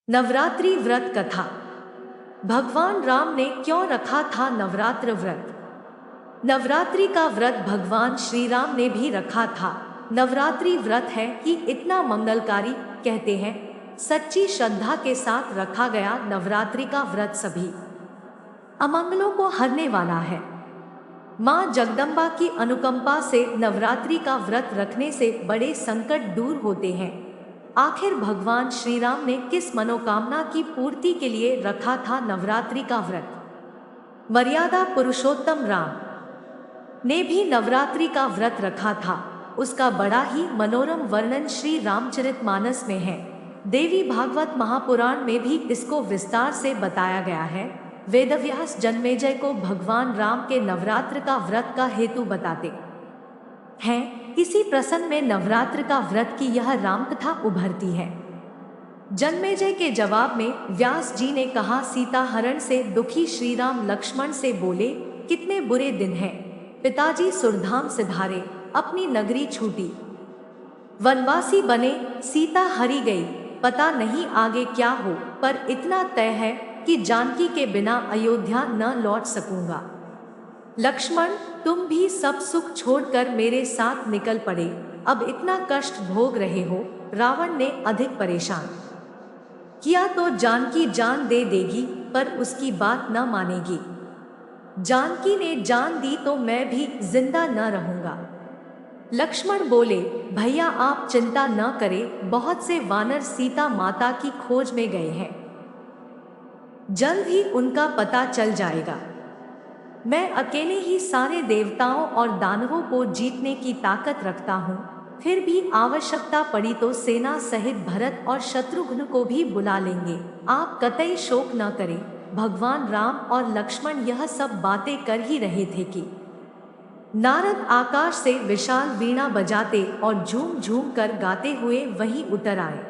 नवरात्रि व्रत कथा। भगवान राम ने क्यों रखा था नवरात्र व्रत? नवरात्रि का व्रत भगवान श्री राम ने भी रखा था। नवरात्रि व्रत है कि इतना मंगलकारी, कहते हैं सच्ची श्रद्धा के साथ रखा गया नवरात्रि का व्रत सभी अमंगलों को हरने वाला है। माँ जगदम्बा की अनुकंपा से नवरात्रि का व्रत रखने से बड़े संकट दूर होते हैं। आखिर भगवान श्री राम ने किस मनोकामना की पूर्ति के लिए रखा था नवरात्रि का व्रत? मर्यादा पुरुषोत्तम राम ने भी नवरात्रि का व्रत रखा था। उसका बड़ा ही मनोरम वर्णन श्री रामचरितमानस में है। देवी भागवत महापुराण में भी इसको विस्तार से बताया गया है। वेदव्यास जन्मेजय को भगवान राम के नवरात्र का व्रत का हेतु बताते हैं। इसी प्रसंग में नवरात्र का व्रत की यह रामकथा उभरती है। जन्मेजय के जवाब में व्यास जी ने कहा, सीता हरण से दुखी श्री राम लक्ष्मण से बोले, कितने बुरे दिन हैं। पिताजी सुरधाम सिधारे, अपनी नगरी छूटी, वनवासी बने, सीता हरी गई, पता नहीं आगे क्या हो, पर इतना तय है कि जानकी के बिना अयोध्या न लौट सकूंगा। लक्ष्मण, तुम भी सब सुख छोड़कर मेरे साथ निकल पड़े, अब इतना कष्ट भोग रहे हो। रावण ने अधिक परेशान किया तो जानकी जान दे देगी, पर उसकी बात न मानेगी। जानकी ने जान दी तो मैं भी जिंदा न रहूंगा। लक्ष्मण बोले, भैया आप चिंता न करें, बहुत से वानर सीता माता की खोज में गए हैं, जल्द ही उनका पता चल जाएगा। मैं अकेले ही सारे देवताओं और दानवों को जीतने की ताकत रखता हूँ। फिर भी आवश्यकता पड़ी तो सेना सहित भरत और शत्रुघ्न को भी बुला लेंगे। आप कतई शोक न करें। भगवान राम और लक्ष्मण यह सब बातें कर ही रहे थे कि नारद आकाश से विशाल वीणा बजाते और झूम झूम कर गाते हुए वहीं उतर आए।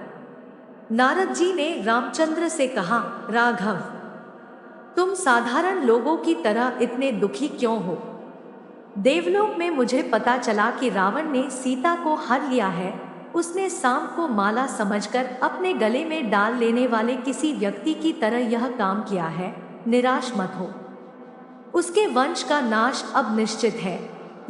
नारद जी ने रामचंद्र से कहा, राघव, तुम साधारण लोगों की तरह इतने दुखी क्यों हो? देवलोक में मुझे पता चला कि रावण ने सीता को हर लिया है। उसने सांप को माला समझकर अपने गले में डाल लेने वाले किसी व्यक्ति की तरह यह काम किया है। निराश मत हो, उसके वंश का नाश अब निश्चित है।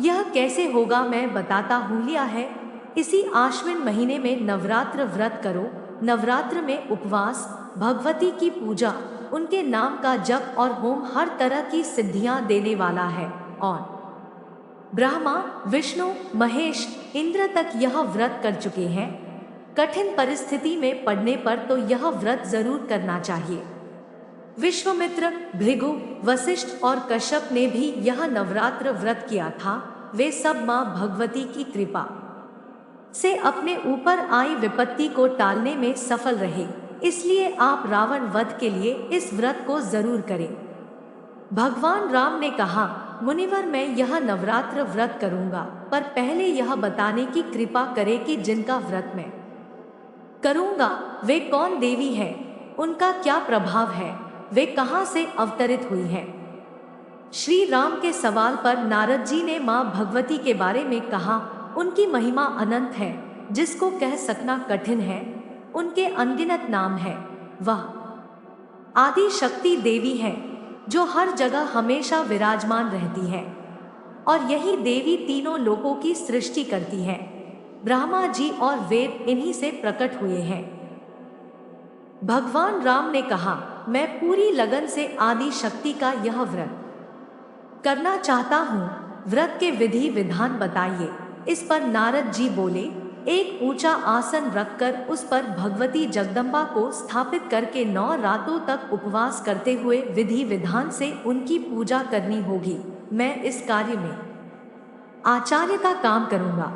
यह कैसे होगा मैं बताता हूँ। लिया है, इसी आश्विन महीने में नवरात्र व्रत करो। नवरात्र में उपवास, भगवती की पूजा, उनके नाम का जप और होम हर तरह की सिद्धियां देने वाला है। और ब्रह्मा, विष्णु, महेश, इंद्र तक यह व्रत कर चुके हैं। कठिन परिस्थिति में पड़ने पर तो यह व्रत जरूर करना चाहिए। विश्वामित्र, भृगु, वशिष्ठ और कश्यप ने भी यह नवरात्र व्रत किया था। वे सब मां भगवती की कृपा से अपने ऊपर आई विपत्ति को टालने में सफल रहे। इसलिए आप रावण वध के लिए इस व्रत को जरूर करें। भगवान राम ने कहा, मुनिवर मैं यह नवरात्र व्रत करूंगा, पर पहले यह बताने की कृपा करें कि जिनका व्रत मैं करूंगा वे कौन देवी है, उनका क्या प्रभाव है, वे कहां से अवतरित हुई है। श्री राम के सवाल पर नारद जी ने मां भगवती के बारे में कहा, उनकी महिमा अनंत है, जिसको कह सकना कठिन है। उनके अनगिनत नाम है। वह आदि शक्ति देवी है, जो हर जगह हमेशा विराजमान रहती है, और यही देवी तीनों लोकों की सृष्टि करती है। ब्रह्मा जी और वेद इन्हीं से प्रकट हुए हैं। भगवान राम ने कहा, मैं पूरी लगन से आदि शक्ति का यह व्रत करना चाहता हूँ। व्रत के विधि विधान बताइए। इस पर नारद जी बोले, एक ऊंचा आसन रखकर उस पर भगवती जगदम्बा को स्थापित करके 9 रातों तक उपवास करते हुए विधि विधान से उनकी पूजा करनी होगी। मैं इस कार्य में आचार्य का काम करूंगा।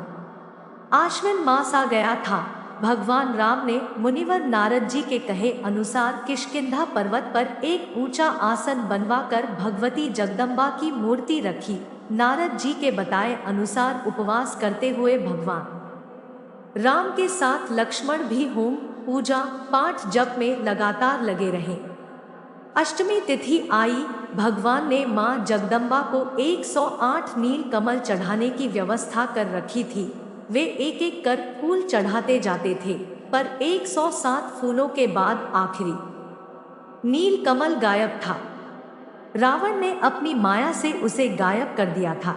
आश्विन मास आ गया था। भगवान राम ने मुनिवर नारद जी के कहे अनुसार किष्किंधा पर्वत पर एक ऊंचा आसन बनवाकर भगवती जगदम्बा की मूर्ति रखी। नारद जी के बताए अनुसार उपवास करते हुए भगवान राम के साथ लक्ष्मण भी होम, पूजा, पाठ, जप में लगातार लगे रहे। अष्टमी तिथि आई। भगवान ने मां जगदम्बा को 108 नील कमल चढ़ाने की व्यवस्था कर रखी थी। वे एक एक कर फूल चढ़ाते जाते थे। पर 107 फूलों के बाद आखिरी नील कमल गायब था। रावण ने अपनी माया से उसे गायब कर दिया था।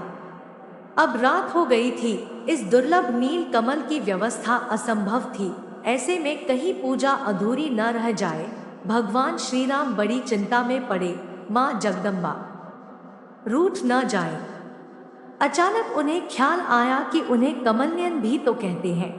अब रात हो गई थी। इस दुर्लभ नील कमल की व्यवस्था असंभव थी। ऐसे में कहीं पूजा अधूरी न रह जाए। भगवान श्री राम बड़ी चिंता में पड़े। माँ जगदम्बा रूठ न जाए। अचानक उन्हें ख्याल आया कि उन्हें कमलनयन भी तो कहते हैं।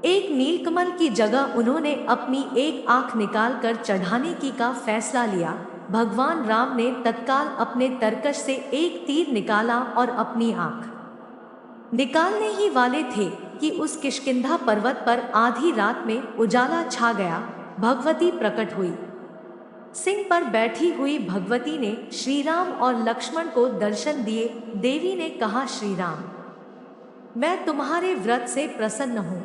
एक नीलकमल की जगह उन्होंने अपनी एक आंख निकालकर चढ़ाने की का फैसला लिया। भगवान राम ने तत्काल अपने तरकश से एक तीर निकाला और अपनी आंख निकालने ही वाले थे कि उस किष्किंधा पर्वत पर आधी रात में उजाला छा गया। भगवती प्रकट हुई। सिंह पर बैठी हुई भगवती ने श्री राम और लक्ष्मण को दर्शन दिए। देवी ने कहा, श्री राम, मैं तुम्हारे व्रत से प्रसन्न हूँ।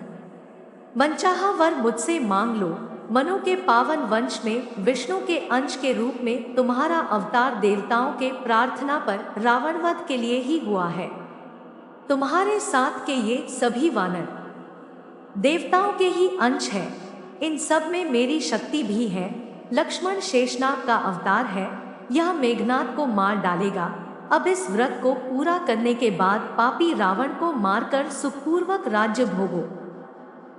मनचाहा वर मुझसे मांग लो। मनु के पावन वंश में विष्णु के अंश के रूप में तुम्हारा अवतार देवताओं के प्रार्थना पर रावणवध के लिए ही हुआ है। तुम्हारे साथ के ये सभी वानर देवताओं के ही अंश है। इन सब में मेरी शक्ति भी है। लक्ष्मण शेषनाग का अवतार है। यह मेघनाद को मार डालेगा। अब इस व्रत को पूरा करने के बाद पापी रावण को मारकर सुखपूर्वक राज्य भोगो।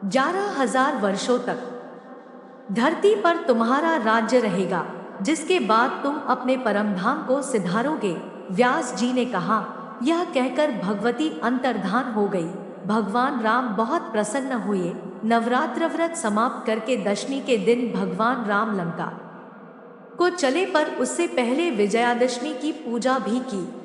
11,000 वर्षों तक धरती पर तुम्हारा राज्य रहेगा, जिसके बाद तुम अपने परम धाम को सिधारोगे। व्यास जी ने कहा। यह कहकर भगवती अंतर्धान हो गई। भगवान राम बहुत प्रसन्न हुए। नवरात्र व्रत समाप्त करके दशमी के दिन भगवान राम लंका को चले, पर उससे पहले विजयादशमी की पूजा भी की।